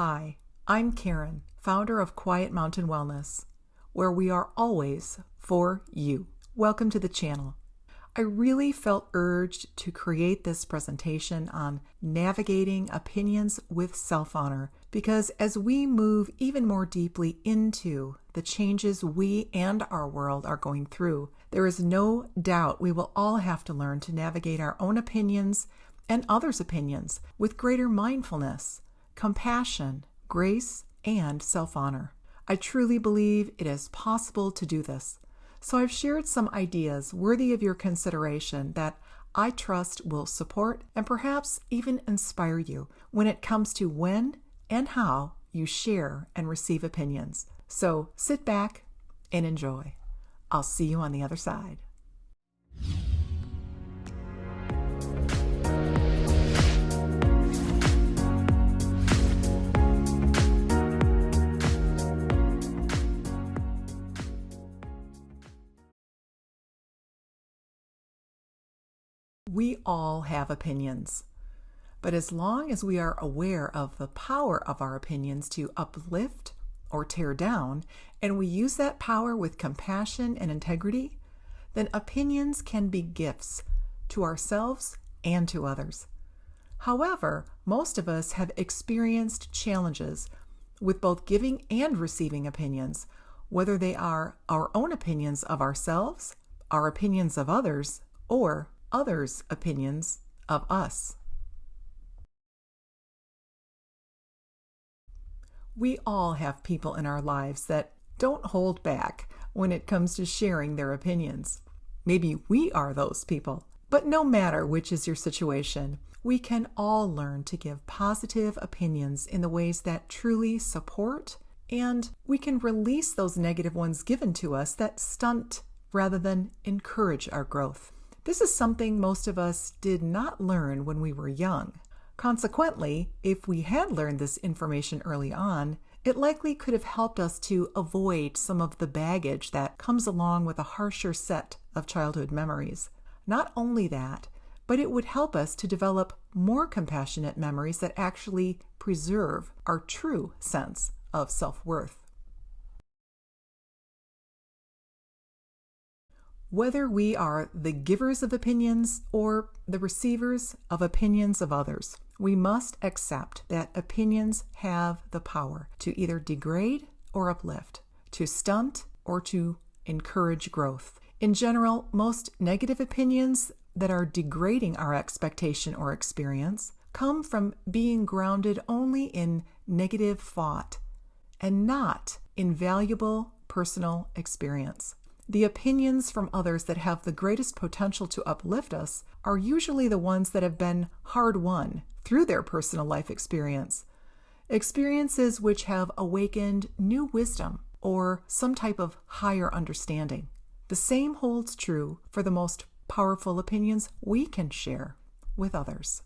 Hi, I'm Karen, founder of Quiet Mountain Wellness, where we are always for you. Welcome to the channel. I really felt urged to create this presentation on navigating opinions with self-honor because as we move even more deeply into the changes we and our world are going through, there is no doubt we will all have to learn to navigate our own opinions and others' opinions with greater mindfulness, compassion, grace, and self-honor. I truly believe it is possible to do this. So I've shared some ideas worthy of your consideration that I trust will support and perhaps even inspire you when it comes to when and how you share and receive opinions. So sit back and enjoy. I'll see you on the other side. We all have opinions, but as long as we are aware of the power of our opinions to uplift or tear down, and we use that power with compassion and integrity, then opinions can be gifts to ourselves and to others. However, most of us have experienced challenges with both giving and receiving opinions, whether they are our own opinions of ourselves, our opinions of others, or others' opinions of us. We all have people in our lives that don't hold back when it comes to sharing their opinions. Maybe we are those people. But no matter which is your situation, we can all learn to give positive opinions in the ways that truly support, and we can release those negative ones given to us that stunt rather than encourage our growth. This is something most of us did not learn when we were young. Consequently, if we had learned this information early on, it likely could have helped us to avoid some of the baggage that comes along with a harsher set of childhood memories. Not only that, but it would help us to develop more compassionate memories that actually preserve our true sense of self-worth. Whether we are the givers of opinions or the receivers of opinions of others, we must accept that opinions have the power to either degrade or uplift, to stunt or to encourage growth. In general, most negative opinions that are degrading our expectation or experience come from being grounded only in negative thought and not in valuable personal experience. The opinions from others that have the greatest potential to uplift us are usually the ones that have been hard-won through their personal life experience. Experiences which have awakened new wisdom or some type of higher understanding. The same holds true for the most powerful opinions we can share with others.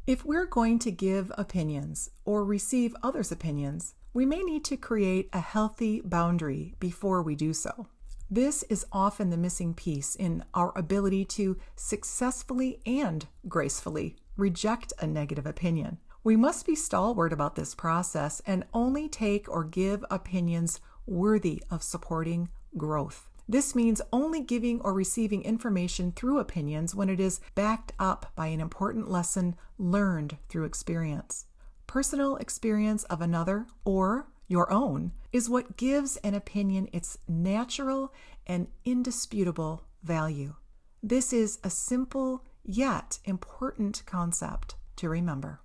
If we're going to give opinions or receive others' opinions, we may need to create a healthy boundary before we do so. This is often the missing piece in our ability to successfully and gracefully reject a negative opinion. We must be stalwart about this process and only take or give opinions worthy of supporting growth. This means only giving or receiving information through opinions when it is backed up by an important lesson learned through experience. Personal experience of another or your own is what gives an opinion its natural and indisputable value. This is a simple yet important concept to remember.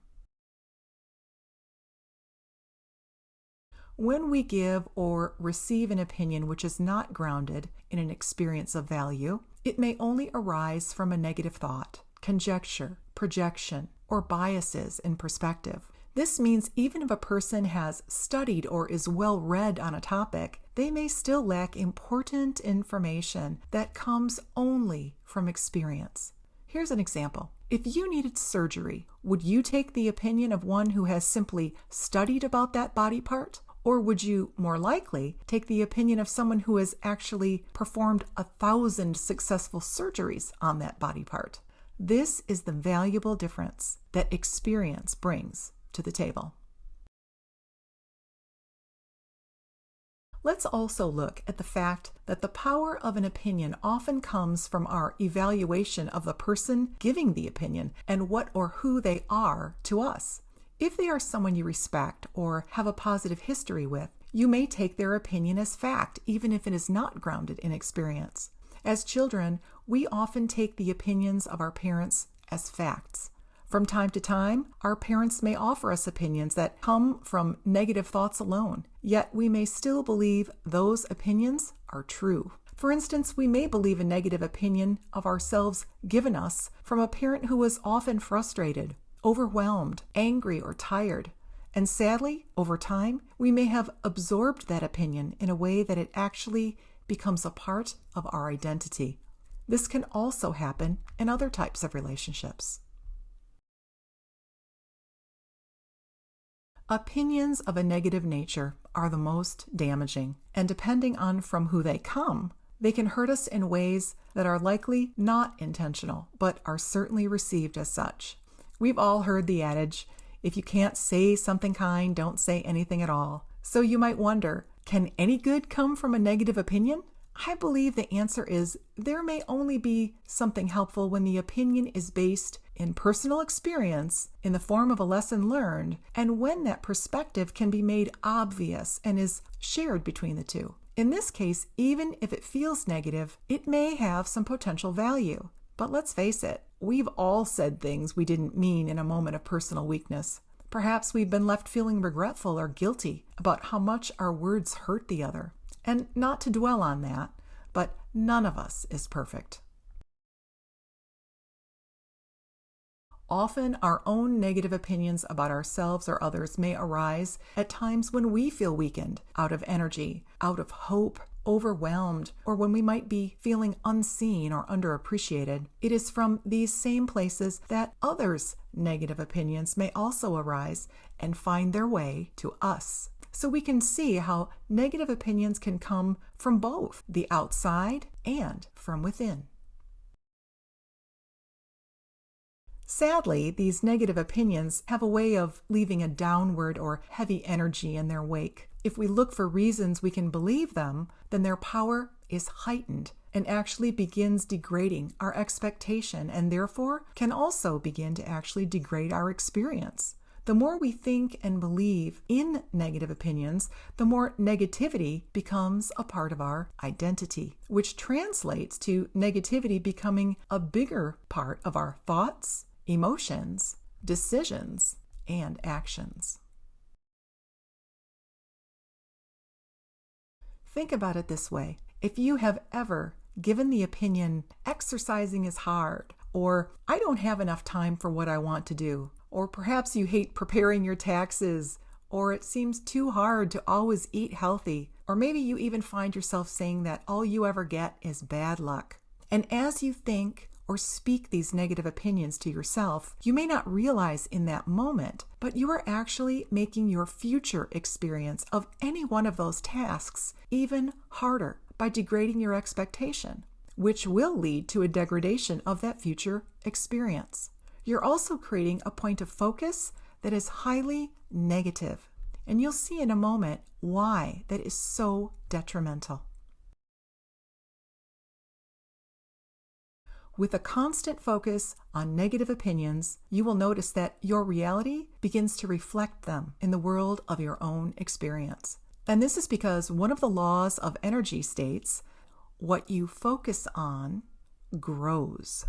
When we give or receive an opinion which is not grounded in an experience of value, it may only arise from a negative thought, conjecture, projection, or biases in perspective. This means even if a person has studied or is well read on a topic, they may still lack important information that comes only from experience. Here's an example. If you needed surgery, would you take the opinion of one who has simply studied about that body part? Or would you more likely take the opinion of someone who has actually performed 1,000 successful surgeries on that body part? This is the valuable difference that experience brings to the table. Let's also look at the fact that the power of an opinion often comes from our evaluation of the person giving the opinion and what or who they are to us. If they are someone you respect or have a positive history with, you may take their opinion as fact, even if it is not grounded in experience. As children, we often take the opinions of our parents as facts. From time to time, our parents may offer us opinions that come from negative thoughts alone, yet we may still believe those opinions are true. For instance, we may believe a negative opinion of ourselves given us from a parent who was often frustrated, overwhelmed, angry, or tired. And sadly, over time, we may have absorbed that opinion in a way that it actually becomes a part of our identity. This can also happen in other types of relationships. Opinions of a negative nature are the most damaging, and depending on from who they come, they can hurt us in ways that are likely not intentional, but are certainly received as such. We've all heard the adage, if you can't say something kind, don't say anything at all. So you might wonder, can any good come from a negative opinion? I believe the answer is there may only be something helpful when the opinion is based in personal experience in the form of a lesson learned, and when that perspective can be made obvious and is shared between the two. In this case, even if it feels negative, it may have some potential value. But let's face it, we've all said things we didn't mean in a moment of personal weakness. Perhaps we've been left feeling regretful or guilty about how much our words hurt the other. And not to dwell on that, but none of us is perfect. Often our own negative opinions about ourselves or others may arise at times when we feel weakened, out of energy, out of hope, overwhelmed, or when we might be feeling unseen or underappreciated. It is from these same places that others' negative opinions may also arise and find their way to us. So we can see how negative opinions can come from both the outside and from within. Sadly, these negative opinions have a way of leaving a downward or heavy energy in their wake. If we look for reasons we can believe them, then their power is heightened and actually begins degrading our expectation, and therefore can also begin to actually degrade our experience. The more we think and believe in negative opinions, the more negativity becomes a part of our identity, which translates to negativity becoming a bigger part of our thoughts, emotions, decisions, and actions. Think about it this way. If you have ever given the opinion, exercising is hard, or I don't have enough time for what I want to do, or perhaps you hate preparing your taxes, or it seems too hard to always eat healthy, or maybe you even find yourself saying that all you ever get is bad luck. And as you think or speak these negative opinions to yourself, you may not realize in that moment, but you are actually making your future experience of any one of those tasks even harder by degrading your expectation, which will lead to a degradation of that future experience. You're also creating a point of focus that is highly negative, and you'll see in a moment why that is so detrimental. With a constant focus on negative opinions, you will notice that your reality begins to reflect them in the world of your own experience. And this is because one of the laws of energy states, what you focus on grows.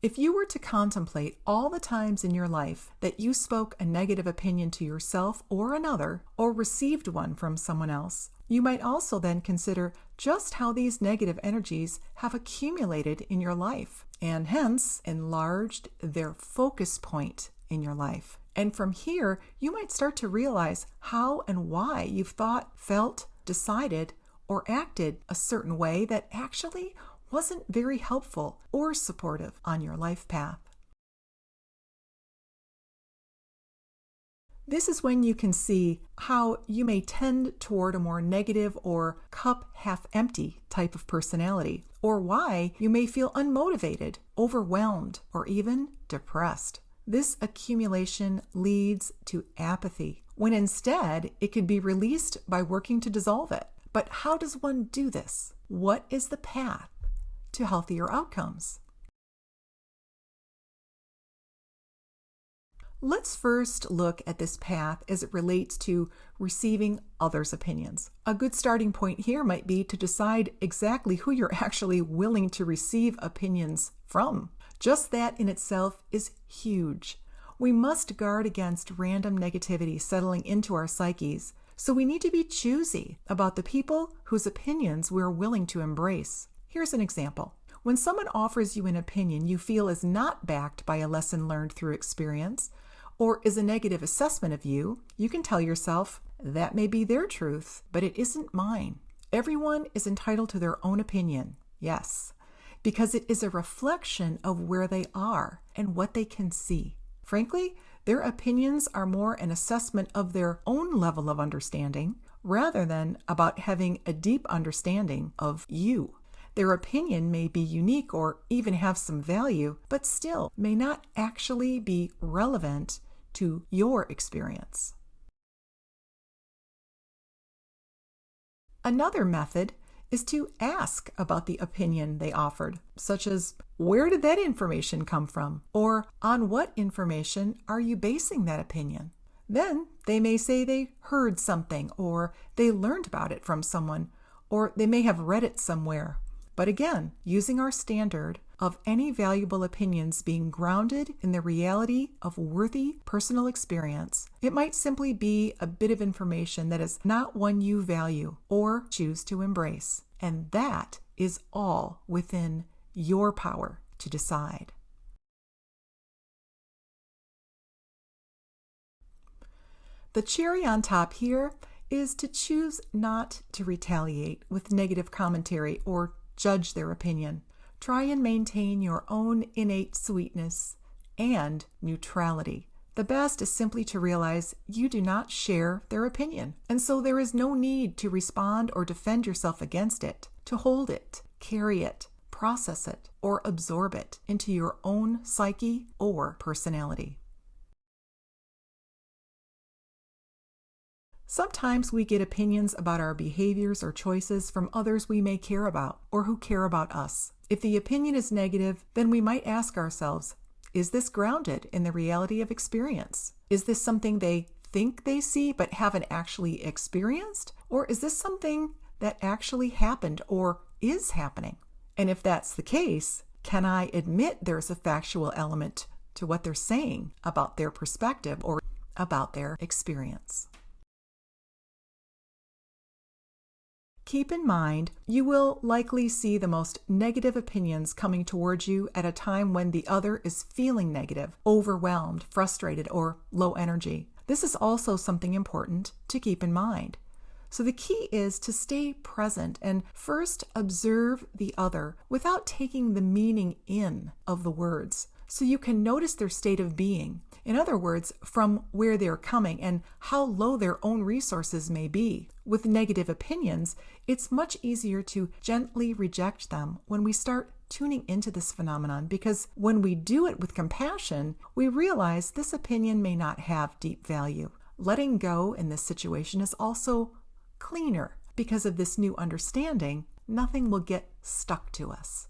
If you were to contemplate all the times in your life that you spoke a negative opinion to yourself or another, or received one from someone else, you might also then consider just how these negative energies have accumulated in your life, and hence enlarged their focus point in your life. And from here, you might start to realize how and why you've thought, felt, decided, or acted a certain way that actually wasn't very helpful or supportive on your life path. This is when you can see how you may tend toward a more negative or cup half empty type of personality, or why you may feel unmotivated, overwhelmed, or even depressed. This accumulation leads to apathy, when instead it could be released by working to dissolve it. But how does one do this? What is the path to healthier outcomes? Let's first look at this path as it relates to receiving others' opinions. A good starting point here might be to decide exactly who you're actually willing to receive opinions from. Just that in itself is huge. We must guard against random negativity settling into our psyches, so we need to be choosy about the people whose opinions we're willing to embrace. Here's an example. When someone offers you an opinion you feel is not backed by a lesson learned through experience, or is a negative assessment of you, you can tell yourself, that may be their truth, but it isn't mine. Everyone is entitled to their own opinion, yes, because it is a reflection of where they are and what they can see. Frankly, their opinions are more an assessment of their own level of understanding rather than about having a deep understanding of you. Their opinion may be unique or even have some value, but still may not actually be relevant to your experience. Another method is to ask about the opinion they offered, such as, where did that information come from? Or, on what information are you basing that opinion? Then they may say they heard something, or they learned about it from someone, or they may have read it somewhere. But again, using our standard of any valuable opinions being grounded in the reality of worthy personal experience, it might simply be a bit of information that is not one you value or choose to embrace. And that is all within your power to decide. The cherry on top here is to choose not to retaliate with negative commentary or judge their opinion. Try and maintain your own innate sweetness and neutrality. The best is simply to realize you do not share their opinion, and so there is no need to respond or defend yourself against it, to hold it, carry it, process it, or absorb it into your own psyche or personality. Sometimes we get opinions about our behaviors or choices from others we may care about or who care about us. If the opinion is negative, then we might ask ourselves, is this grounded in the reality of experience? Is this something they think they see but haven't actually experienced? Or is this something that actually happened or is happening? And if that's the case, can I admit there's a factual element to what they're saying about their perspective or about their experience? Keep in mind, you will likely see the most negative opinions coming towards you at a time when the other is feeling negative, overwhelmed, frustrated, or low energy. This is also something important to keep in mind. So the key is to stay present and first observe the other without taking the meaning in of the words, so you can notice their state of being. In other words, from where they're coming and how low their own resources may be. With negative opinions, it's much easier to gently reject them when we start tuning into this phenomenon, because when we do it with compassion, we realize this opinion may not have deep value. Letting go in this situation is also cleaner. Because of this new understanding, nothing will get stuck to us.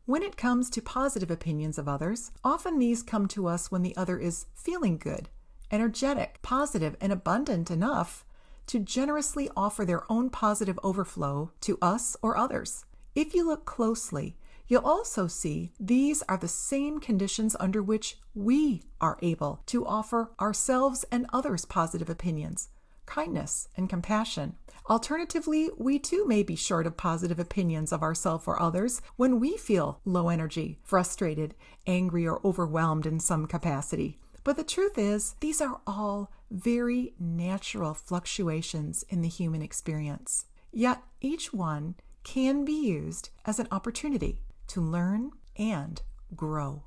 When it comes to positive opinions of others, often these come to us when the other is feeling good, energetic, positive, and abundant enough to generously offer their own positive overflow to us or others. If you look closely, you'll also see these are the same conditions under which we are able to offer ourselves and others positive opinions, kindness, and compassion. Alternatively, we too may be short of positive opinions of ourselves or others when we feel low energy, frustrated, angry, or overwhelmed in some capacity. But the truth is, these are all very natural fluctuations in the human experience. Yet each one can be used as an opportunity to learn and grow.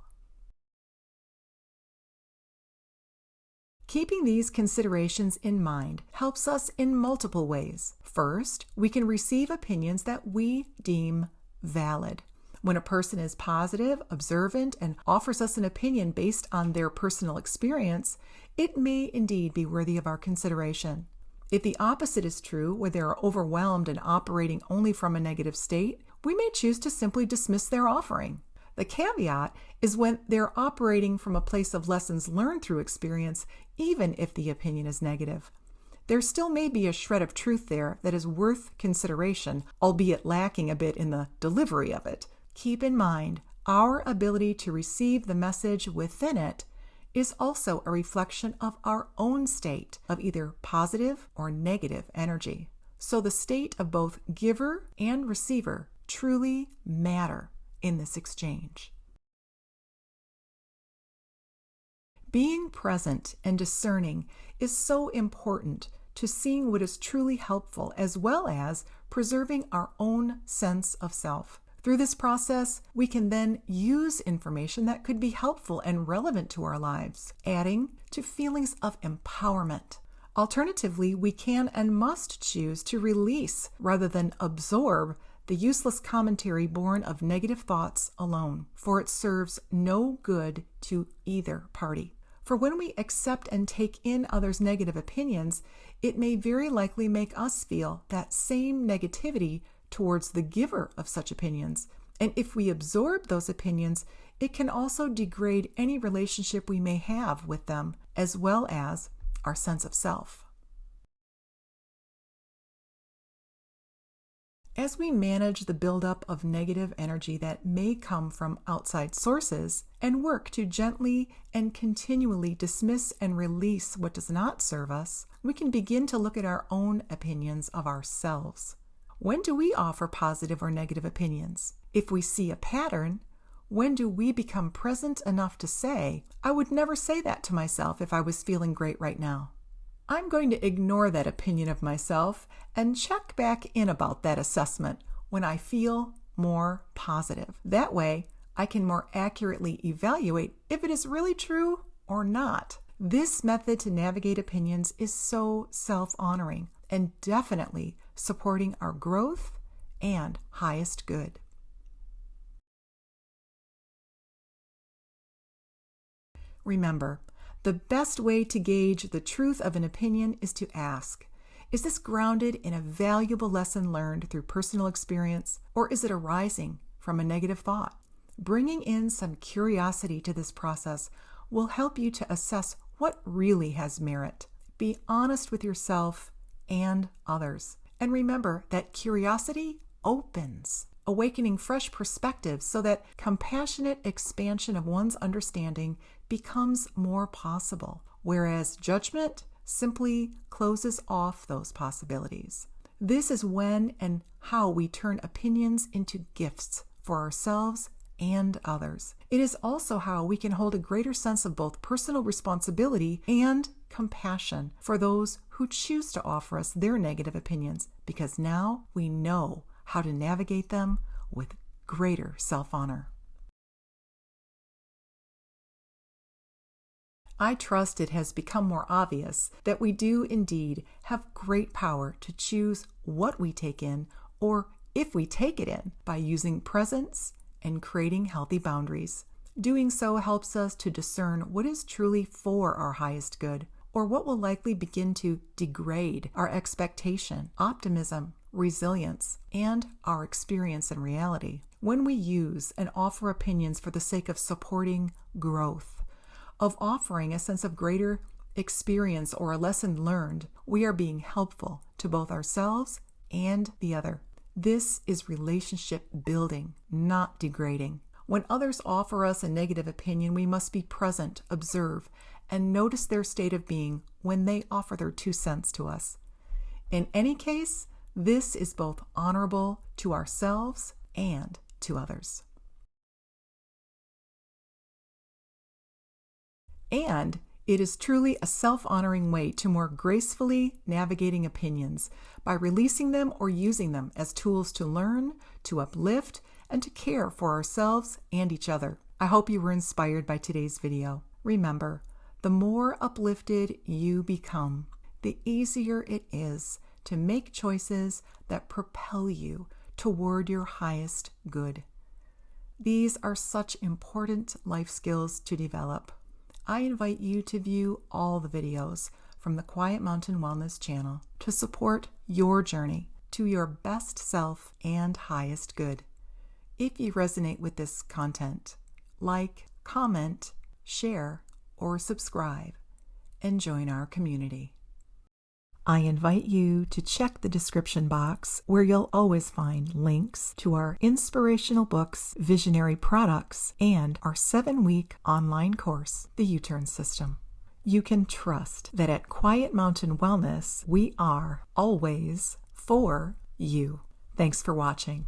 Keeping these considerations in mind helps us in multiple ways. First, we can receive opinions that we deem valid. When a person is positive, observant, and offers us an opinion based on their personal experience, it may indeed be worthy of our consideration. If the opposite is true, where they are overwhelmed and operating only from a negative state, we may choose to simply dismiss their offering. The caveat is when they're operating from a place of lessons learned through experience, even if the opinion is negative. There still may be a shred of truth there that is worth consideration, albeit lacking a bit in the delivery of it. Keep in mind, our ability to receive the message within it is also a reflection of our own state of either positive or negative energy. So the state of both giver and receiver truly matter in this exchange. Being present and discerning is so important to seeing what is truly helpful, as well as preserving our own sense of self. Through this process, we can then use information that could be helpful and relevant to our lives, adding to feelings of empowerment. Alternatively, we can and must choose to release rather than absorb the useless commentary born of negative thoughts alone, for it serves no good to either party. For when we accept and take in others' negative opinions, it may very likely make us feel that same negativity towards the giver of such opinions. And if we absorb those opinions, it can also degrade any relationship we may have with them, as well as our sense of self. As we manage the buildup of negative energy that may come from outside sources and work to gently and continually dismiss and release what does not serve us, we can begin to look at our own opinions of ourselves. When do we offer positive or negative opinions? If we see a pattern, when do we become present enough to say, I would never say that to myself if I was feeling great right now? I'm going to ignore that opinion of myself and check back in about that assessment when I feel more positive. That way, I can more accurately evaluate if it is really true or not. This method to navigate opinions is so self-honoring and definitely supporting our growth and highest good. Remember, the best way to gauge the truth of an opinion is to ask, is this grounded in a valuable lesson learned through personal experience, or is it arising from a negative thought? Bringing in some curiosity to this process will help you to assess what really has merit. Be honest with yourself and others. And remember that curiosity opens, awakening fresh perspectives so that compassionate expansion of one's understanding becomes more possible, whereas judgment simply closes off those possibilities. This is when and how we turn opinions into gifts for ourselves and others. It is also how we can hold a greater sense of both personal responsibility and compassion for those who choose to offer us their negative opinions, because now we know how to navigate them with greater self-honor. I trust it has become more obvious that we do indeed have great power to choose what we take in, or if we take it in, by using presence and creating healthy boundaries. Doing so helps us to discern what is truly for our highest good, or what will likely begin to degrade our expectation, optimism, resilience, and our experience in reality. When we use and offer opinions for the sake of supporting growth, of offering a sense of greater experience or a lesson learned, we are being helpful to both ourselves and the other. This is relationship building, not degrading. When others offer us a negative opinion, we must be present, observe, and notice their state of being when they offer their 2 cents to us. In any case, this is both honorable to ourselves and to others. And it is truly a self-honoring way to more gracefully navigating opinions by releasing them or using them as tools to learn, to uplift, and to care for ourselves and each other. I hope you were inspired by today's video. Remember, The more uplifted you become, the easier it is to make choices that propel you toward your highest good. These are such important life skills to develop. I invite you to view all the videos from the Quiet Mountain Wellness channel to support your journey to your best self and highest good. If you resonate with this content, like, comment, share, or subscribe, and join our community. I invite you to check the description box where you'll always find links to our inspirational books, visionary products, and our 7-week online course, The U-Turn System. You can trust that at Quiet Mountain Wellness, we are always for you. Thanks for watching.